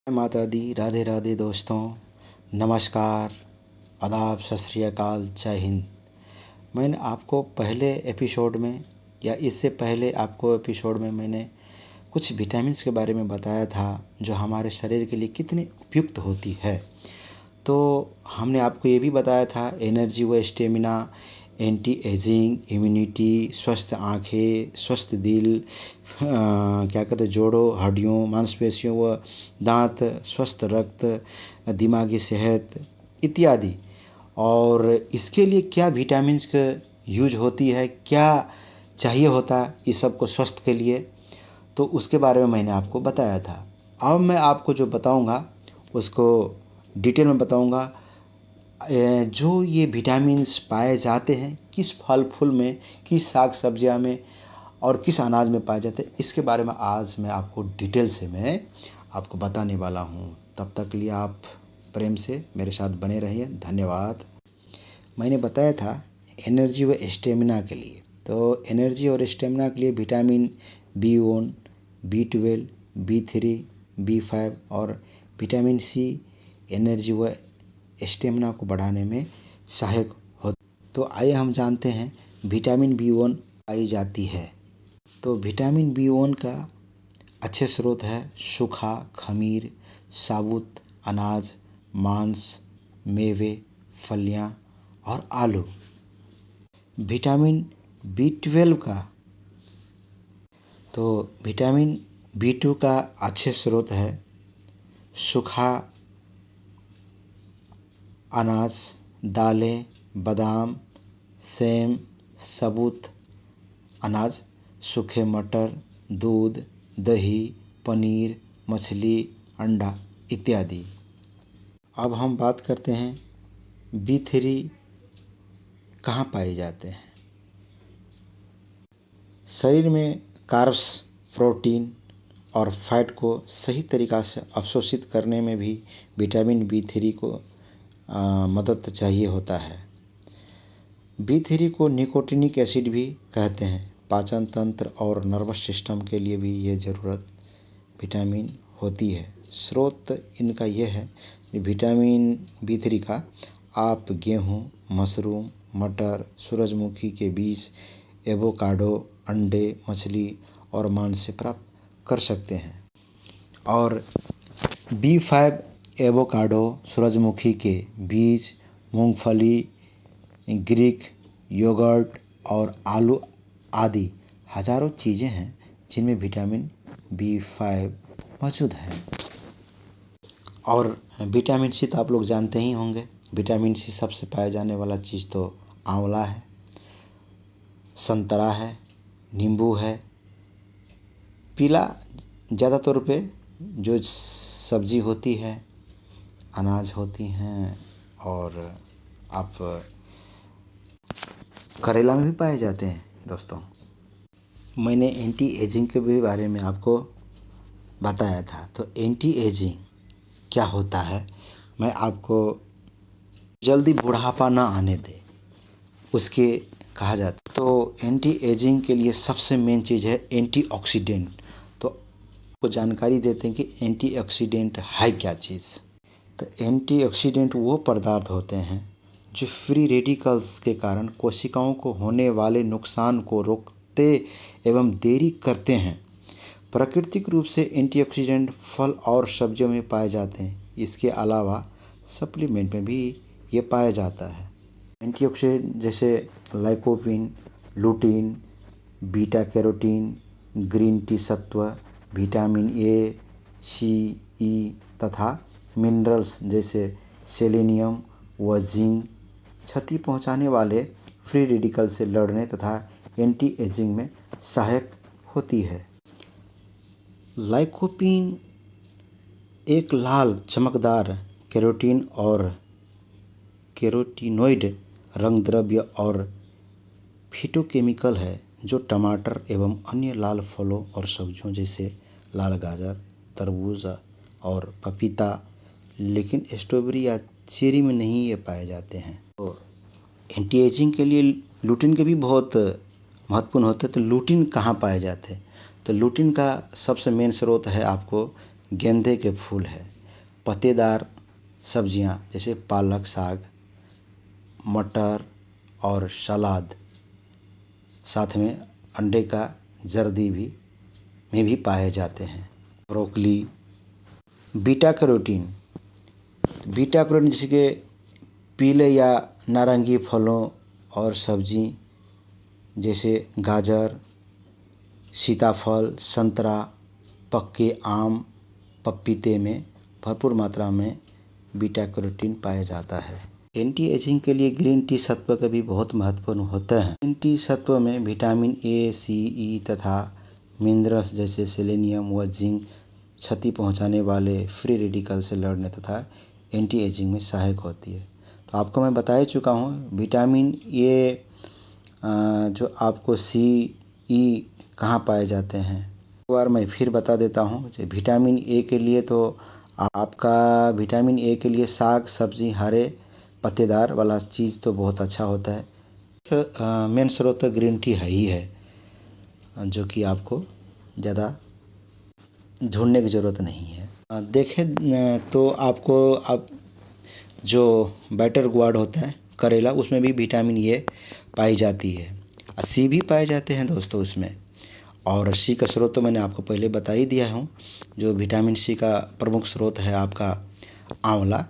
माता दी। राधे राधे दोस्तों, नमस्कार, आदाब, सत श्री अकाल, जय हिंद। मैंने आपको पहले एपिसोड में या इससे पहले आपको एपिसोड में मैंने कुछ विटामिन्स के बारे में बताया था जो हमारे शरीर के लिए कितनी उपयुक्त होती है। तो हमने आपको ये भी बताया था एनर्जी व स्टेमिना, एंटी एजिंग, इम्यूनिटी, स्वस्थ आँखें, स्वस्थ दिल, क्या कहते हैं, जोड़ों, हड्डियों, मांसपेशियों व दांत, स्वस्थ रक्त, दिमागी सेहत इत्यादि। और इसके लिए क्या विटामिन्स का यूज होती है, क्या चाहिए होता है इस सब को स्वस्थ के लिए, तो उसके बारे में मैंने आपको बताया था। अब मैं आपको जो बताऊंगा उसको डिटेल में बताऊंगा। जो ये विटामिन्स पाए जाते हैं किस फल फूल में, किस साग सब्जियां में और किस अनाज में पाए जाते हैं, इसके बारे में आज मैं आपको डिटेल से मैं आपको बताने वाला हूँ। तब तक के लिए आप प्रेम से मेरे साथ बने रहिए। धन्यवाद। मैंने बताया था एनर्जी व स्टेमिना के लिए, तो एनर्जी और स्टेमिना के लिए vitamin B1, B12, B3, B5 और विटामिन C एनर्जी व स्टेमिना को बढ़ाने में सहायक होता। तो आइए हम जानते हैं विटामिन B1 पाई जाती है। तो विटामिन B1 का अच्छे स्रोत है सूखा खमीर, साबुत अनाज, मांस, मेवे, फलियां और आलू। विटामिन B12 का, तो विटामिन B2 का अच्छे स्रोत है सूखा अनाज, दालें, बादाम, सेम, साबुत अनाज, सूखे मटर, दूध, दही, पनीर, मछली, अंडा इत्यादि। अब हम बात करते हैं B3 कहाँ पाए जाते हैं। शरीर में कार्ब्स, प्रोटीन और फैट को सही तरीक़ा से अवशोषित करने में भी विटामिन B3 को मदद चाहिए होता है। B3 को निकोटिनिक एसिड भी कहते हैं। पाचन तंत्र और नर्वस सिस्टम के लिए भी ये ज़रूरत विटामिन होती है। स्रोत इनका यह है कि विटामिन B3 का आप गेहूँ, मशरूम, मटर, सूरजमुखी के बीज, एवोकाडो, अंडे, मछली और मांस से प्राप्त कर सकते हैं। और B5 एवोकाडो, सूरजमुखी के बीज, मूंगफली, ग्रीक योगर्ट और आलू आदि हजारों चीज़ें हैं जिनमें विटामिन B5 मौजूद है। और विटामिन C तो आप लोग जानते ही होंगे। विटामिन C सबसे पाया जाने वाला चीज़ तो आंवला है, संतरा है, नींबू है, पीला ज़्यादा तौर पे जो सब्जी होती है, अनाज होती हैं, और आप करेला में भी पाए जाते हैं। दोस्तों, मैंने एंटी एजिंग के भी बारे में आपको बताया था। तो एंटी एजिंग क्या होता है, मैं आपको जल्दी बुढ़ापा ना आने दे उसके कहा जाता है। तो एंटी एजिंग के लिए सबसे मेन चीज़ है एंटीऑक्सीडेंट। तो आपको जानकारी देते हैं कि एंटीऑक्सीडेंट है क्या चीज़। तो एंटीऑक्सीडेंट वो पदार्थ होते हैं जो फ्री रेडिकल्स के कारण कोशिकाओं को होने वाले नुकसान को रोकते एवं देरी करते हैं। प्राकृतिक रूप से एंटीऑक्सीडेंट फल और सब्जियों में पाए जाते हैं। इसके अलावा सप्लीमेंट में भी ये पाया जाता है। एंटीऑक्सीडेंट जैसे lycopene, lutein, beta carotene, green tea सत्व, विटामिन A, C, E तथा मिनरल्स जैसे सेलेनियम व जिंक क्षति पहुंचाने वाले फ्री रेडिकल से लड़ने तथा एंटी एजिंग में सहायक होती है। लाइकोपीन एक लाल चमकदार कैरोटीन और कैरोटीनोइड रंग द्रव्य और फिटोकेमिकल है जो टमाटर एवं अन्य लाल फलों और सब्जियों जैसे लाल गाजर, तरबूज और पपीता, लेकिन स्ट्रॉबेरी या चेरी में नहीं ये पाए जाते हैं। तो एंटी एजिंग के लिए लुटीन के भी बहुत महत्वपूर्ण होते हैं। तो लुटीन कहाँ पाए जाते हैं, तो लुटीन का सबसे मेन स्रोत है आपको गेंदे के फूल है। पत्तेदार सब्जियां जैसे पालक साग, मटर और सलाद, साथ में अंडे का जर्दी भी पाए जाते हैं। ब्रोकली, बीटा कैरोटीन जैसे कि पीले या नारंगी फलों और सब्जी जैसे गाजर, सीताफल, संतरा, पक्के आम, पपीते में भरपूर मात्रा में बीटा कैरोटीन पाया जाता है। एंटी एजिंग के लिए ग्रीन टी सत्व का भी बहुत महत्वपूर्ण होता है। ग्रीन टी सत्व में विटामिन ए, सी, ई तथा मिनरल्स जैसे सेलेनियम व जिंक क्षति पहुंचाने वाले फ्री रेडिकल से लड़ने तथा एंटी एजिंग में सहायक होती है। तो आपको मैं बता ही चुका हूँ विटामिन ए जो आपको सी, ई कहाँ पाए जाते हैं, एक बार मैं फिर बता देता हूँ। विटामिन ए के लिए तो आपका विटामिन ए के लिए साग सब्जी हरे पत्तेदार वाला चीज़ तो बहुत अच्छा होता है। मेन स्रोत तो ग्रीन टी है ही है, जो कि आपको ज़्यादा ढूंढने की ज़रूरत नहीं है। देखें तो आपको अब जो बैटर गुआर्ड होता है करेला, उसमें भी विटामिन ए पाई जाती है, सी भी पाए जाते हैं दोस्तों उसमें। और सी का स्रोत तो मैंने आपको पहले बता ही दिया हूँ। जो विटामिन सी का प्रमुख स्रोत है आपका आंवला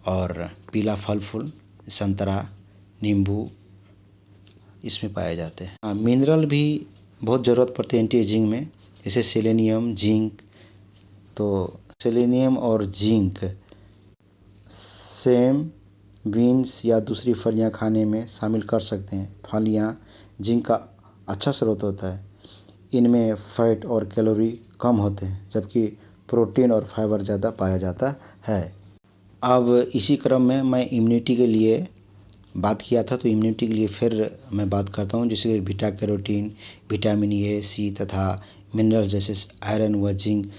और पीला फल फूल संतरा, नींबू इसमें पाए जाते हैं। मिनरल भी बहुत ज़रूरत पड़ती है एंटी एजिंग में, जैसे सेलेनियम, जिंक। तो सेलेनियम और जिंक सेम, बीन्स या दूसरी फलियां खाने में शामिल कर सकते हैं। फलियां जिंक का अच्छा स्रोत होता है। इनमें फैट और कैलोरी कम होते हैं, जबकि प्रोटीन और फाइबर ज़्यादा पाया जाता है। अब इसी क्रम में मैं इम्यूनिटी के लिए बात किया था, तो इम्यूनिटी के लिए फिर मैं बात करता हूँ, जैसे बीटा कैरोटीन, विटामिन ए, सी तथा मिनरल जैसे आयरन व जिंक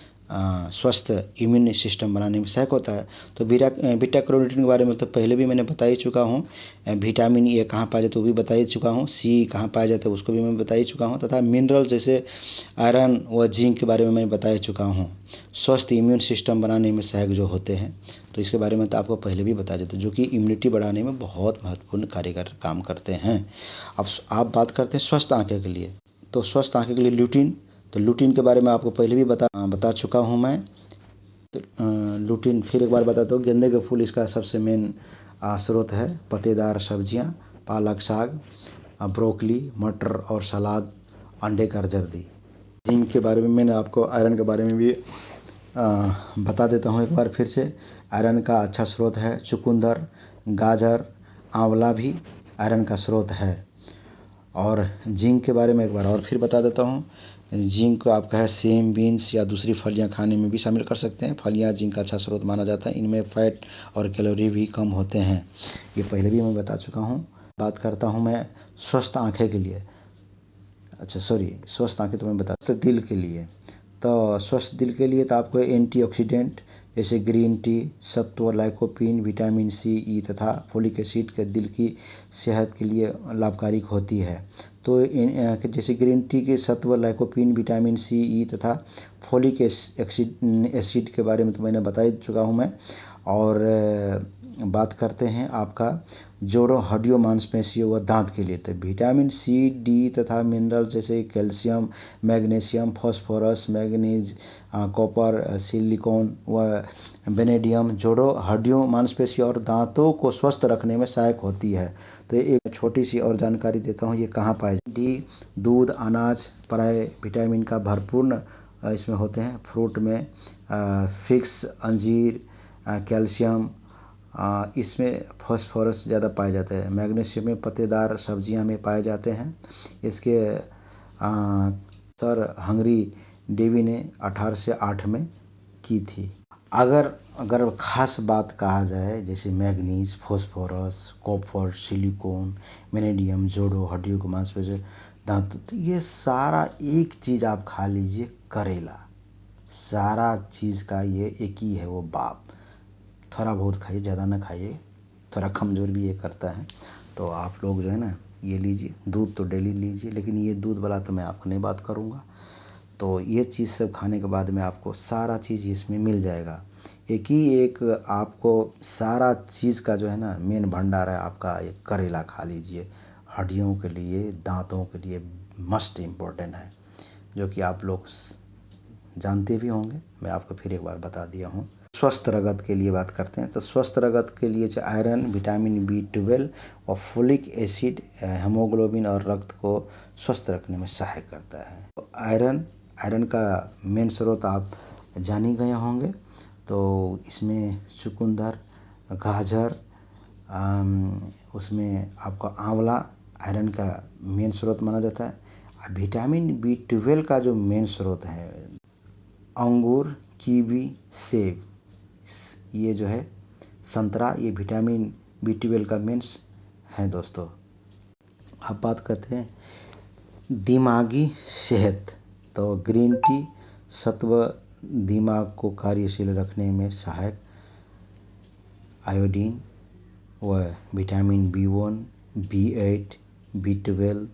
स्वस्थ इम्यून सिस्टम बनाने में सहायक होता है। तो बीटा कैरोटीन के बारे में तो पहले भी मैंने बता ही चुका हूँ। विटामिन ए कहाँ पाया जाता है वो भी बता ही चुका हूँ। सी कहाँ पाया जाता है उसको भी मैं बता ही चुका हूँ, तथा मिनरल जैसे आयरन व जिंक के बारे में मैंने बता ही चुका हूँ। स्वस्थ इम्यून सिस्टम बनाने में सहायक जो होते हैं, तो इसके बारे में तो आपको पहले भी बता देते, जो कि इम्यूनिटी बढ़ाने में बहुत महत्वपूर्ण काम करते हैं। अब आप बात करते हैं स्वस्थ आंखें के लिए, तो स्वस्थ आंखें के लिए ल्यूटिन, तो ल्यूटिन के बारे में आपको पहले भी बता चुका हूँ मैं। तो ल्यूटिन फिर एक बार बताता हूँ। गेंदे के फूल इसका सबसे मेन स्रोत है। पत्तेदार सब्जियाँ, पालक साग, ब्रोकली, मटर और सलाद, अंडे का जर्दी। जिंक के बारे में मैंने आपको आयरन के बारे में भी बता देता हूँ एक बार फिर से। आयरन का अच्छा स्रोत है चुकंदर, गाजर, आंवला भी आयरन का स्रोत है। और जिंक के बारे में एक बार और फिर बता देता हूँ। जिंक आपका है सेम, बीन्स या दूसरी फलियां खाने में भी शामिल कर सकते हैं। फलियां जिंक का अच्छा स्रोत माना जाता है। इनमें फैट और कैलोरी भी कम होते हैं, ये पहले भी मैं बता चुका हूँ। बात करता हूँ मैं स्वस्थ आँखें के लिए। स्वस्थ आँखें तो मैं बता, तो दिल के लिए, तो स्वस्थ दिल के लिए तो आपको एंटीऑक्सीडेंट जैसे ग्रीन टी, सत्व, लाइकोपीन, विटामिन सी, ई तथा फोलिक एसिड के दिल की सेहत के लिए लाभकारी होती है। तो जैसे ग्रीन टी के सत्व, लाइकोपीन, विटामिन सी, ई तथा फोलिक एसिड के बारे में तो मैंने बता ही चुका हूँ मैं। और बात करते हैं आपका जोड़ों, हड्डियों, मांसपेशियों व दांत के लिए, तो विटामिन सी, डी तथा मिनरल जैसे calcium, magnesium, phosphorus, manganese, copper, silicon व वेनेडियम जोड़ों, हड्डियों, मांसपेशियों और दांतों को स्वस्थ रखने में सहायक होती है। तो एक छोटी सी और जानकारी देता हूँ, ये कहाँ पाए डी, दूध, अनाज, प्राय विटामिन का भरपूर इसमें होते हैं। फ्रूट में फिग्स, अंजीर, कैल्शियम, इसमें फास्फोरस ज़्यादा पाया जाता है। मैग्नीशियम में पत्तेदार सब्जियां में पाए जाते हैं। इसके सर हंगरी डेवी ने 1808 में की थी। अगर खास बात कहा जाए, जैसे manganese, phosphorus, copper, silicon, vanadium जोड़ों, हड्डियों को मांसपेशियों, दांत, तो ये सारा एक चीज़ आप खा लीजिए, करेला। सारा चीज़ का ये एक ही है वो बाप। थोड़ा बहुत खाइए, ज़्यादा ना खाइए, थोड़ा कमज़ोर भी ये करता है। तो आप लोग जो है ना ये लीजिए, दूध तो डेली लीजिए, लेकिन ये दूध वाला तो मैं आपको नहीं बात करूँगा। तो ये चीज़ सब खाने के बाद में आपको सारा चीज़ इसमें मिल जाएगा। एक ही एक आपको सारा चीज़ का जो है ना मेन भंडार है आपका। एक करेला खा लीजिए, हड्डियों के लिए, दांतों के लिए मस्ट इम्पोर्टेंट है, जो कि आप लोग जानते भी होंगे। मैं आपको फिर एक बार बता दिया हूँ। स्वस्थ रगत के लिए बात करते हैं तो स्वस्थ रगत के लिए जो आयरन, विटामिन B12 और फोलिक एसिड हेमोग्लोबिन और रक्त को स्वस्थ रखने में सहायक करता है। तो आयरन का मेन स्रोत आप जान ही गए होंगे। तो इसमें चुकंदर, गाजर, उसमें आपका आंवला आयरन का मेन स्रोत माना जाता है। विटामिन B12 का जो मेन स्रोत है अंगूर, कीवी, सेब, ये जो है संतरा, ये विटामिन B12 का मेंस है दोस्तों। अब बात करते हैं दिमागी सेहत। तो ग्रीन टी सत्व दिमाग को कार्यशील रखने में सहायक। आयोडीन व विटामिन B1, B8, B12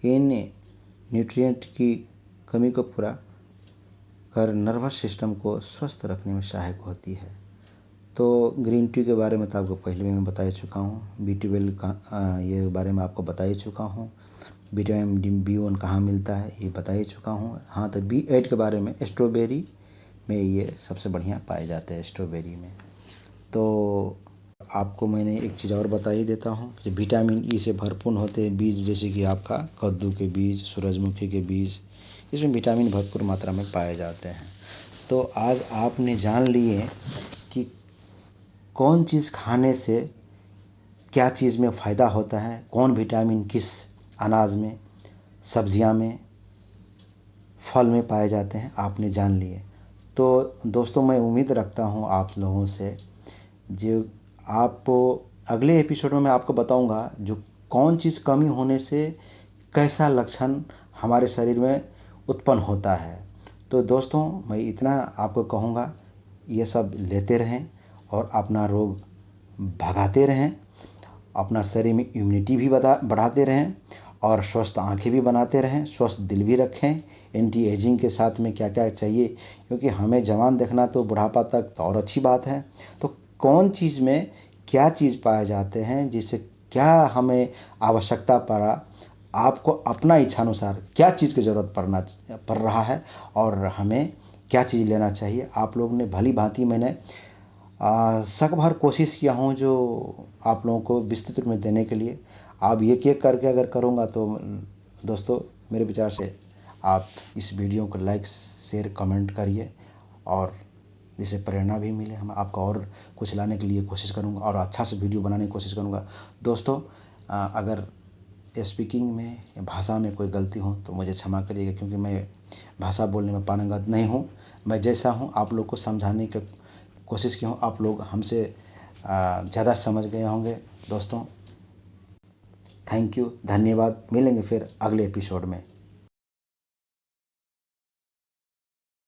इन न्यूट्रिएंट की कमी को पूरा कर नर्वस सिस्टम को स्वस्थ रखने में सहायक होती है। तो ग्रीन टी के बारे में तो आपको पहले भी मैं बता ही चुका हूँ। B12 का ये बारे में आपको बता ही चुका हूँ। विटामिन B1 कहाँ मिलता है ये बता ही चुका हूँ। हाँ, तो B8 के बारे में स्ट्रॉबेरी में ये सबसे बढ़िया पाए जाते हैं, स्ट्रॉबेरी में। तो आपको मैंने एक चीज़ और बता ही देता हूँ कि विटामिन ई से भरपूर होते हैं बीज, जैसे कि आपका कद्दू के बीज, सूरजमुखी के बीज, इसमें विटामिन भरपूर मात्रा में पाए जाते हैं। तो आज आपने जान लिए कि कौन चीज़ खाने से क्या चीज़ में फ़ायदा होता है, कौन विटामिन किस अनाज में, सब्जियां में, फल में पाए जाते हैं, आपने जान लिए। तो दोस्तों मैं उम्मीद रखता हूं आप लोगों से, जो आप अगले एपिसोड में मैं आपको बताऊंगा जो कौन चीज़ कमी होने से कैसा लक्षण हमारे शरीर में उत्पन्न होता है। तो दोस्तों मैं इतना आपको कहूँगा, ये सब लेते रहें और अपना रोग भगाते रहें, अपना शरीर में इम्यूनिटी भी बढ़ाते रहें और स्वस्थ आंखें भी बनाते रहें, स्वस्थ दिल भी रखें। एंटी एजिंग के साथ में क्या क्या चाहिए, क्योंकि हमें जवान देखना तो बुढ़ापा तक तो और अच्छी बात है। तो कौन चीज़ में क्या चीज़ पाए जाते हैं, जिससे क्या हमें आवश्यकता पड़ा, आपको अपना इच्छानुसार क्या चीज़ की ज़रूरत पड़ रहा है और हमें क्या चीज़ लेना चाहिए। आप लोग ने भली भांति मैंने शक भर कोशिश किया हूँ जो आप लोगों को विस्तृत रूप में देने के लिए। आप एक करके अगर करूँगा तो दोस्तों मेरे विचार से आप इस वीडियो को लाइक, शेयर, कमेंट करिए और जिससे प्रेरणा भी मिले। हम आपका और कुछ लाने के लिए कोशिश करूँगा और अच्छा से वीडियो बनाने की कोशिश करूँगा। दोस्तों अगर स्पीकिंग में या भाषा में कोई गलती हो तो मुझे क्षमा करिएगा, क्योंकि मैं भाषा बोलने में पारंगत नहीं हूँ। मैं जैसा हूँ आप लोग को समझाने की कोशिश की हूँ, आप लोग हमसे ज़्यादा समझ गए होंगे। दोस्तों थैंक यू, धन्यवाद। मिलेंगे फिर अगले एपिसोड में।